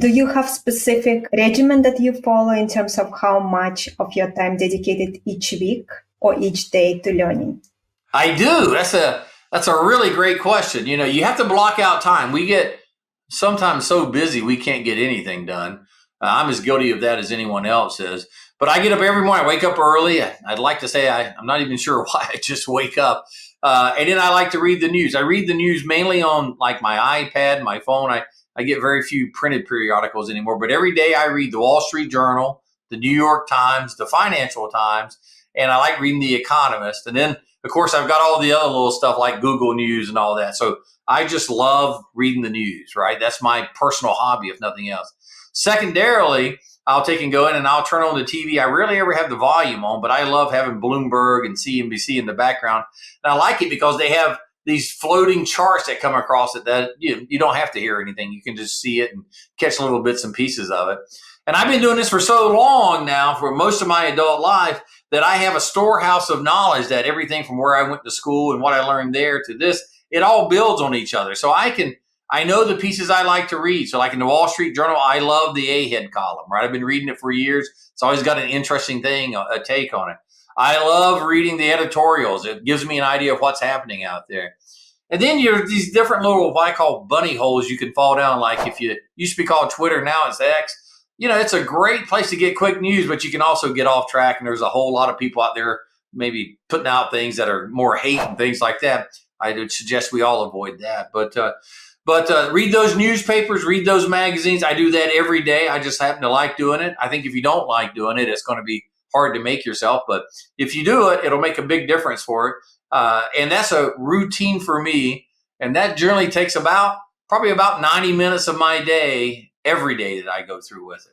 Do you have specific regimen that you follow in terms of how much of your time dedicated each week or each day to learning? I do. That's a really great question. You have to block out time. We get sometimes so busy we can't get anything done. I'm as guilty of that as anyone else is. But I get up every morning. I wake up early. I'd like to say I'm not even sure why. I just wake up. And then I like to read the news. I read the news mainly on like my iPad, my phone. I get very few printed periodicals anymore. But every day I read the Wall Street Journal, the New York Times, the Financial Times, and I like reading The Economist. And then, of course, I've got all the other little stuff like Google News and all that. So I just love reading the news, right? That's my personal hobby, if nothing else. Secondarily, I'll take and go in and I'll turn on the TV. I rarely ever have the volume on, but I love having Bloomberg and CNBC in the background. And I like it because they have these floating charts that come across it that you don't have to hear anything. You can just see it and catch little bits and pieces of it. And I've been doing this for so long now, for most of my adult life, that I have a storehouse of knowledge that everything from where I went to school and what I learned there to this, it all builds on each other. So I know the pieces I like to read. So like in the Wall Street Journal, I love the A-head column, right? I've been reading it for years. It's always got an interesting thing, a take on it. I love reading the editorials. It gives me an idea of what's happening out there. And then you're these different little, what I call bunny holes you can fall down. Like if you used to be called Twitter, now it's X. It's a great place to get quick news, but you can also get off track. And there's a whole lot of people out there maybe putting out things that are more hate and things like that. I would suggest we all avoid that. But read those newspapers, read those magazines. I do that every day. I just happen to like doing it. I think if you don't like doing it, it's going to be hard to make yourself. But if you do it, it'll make a big difference for it. And that's a routine for me. And that generally takes probably about 90 minutes of my day every day that I go through with it.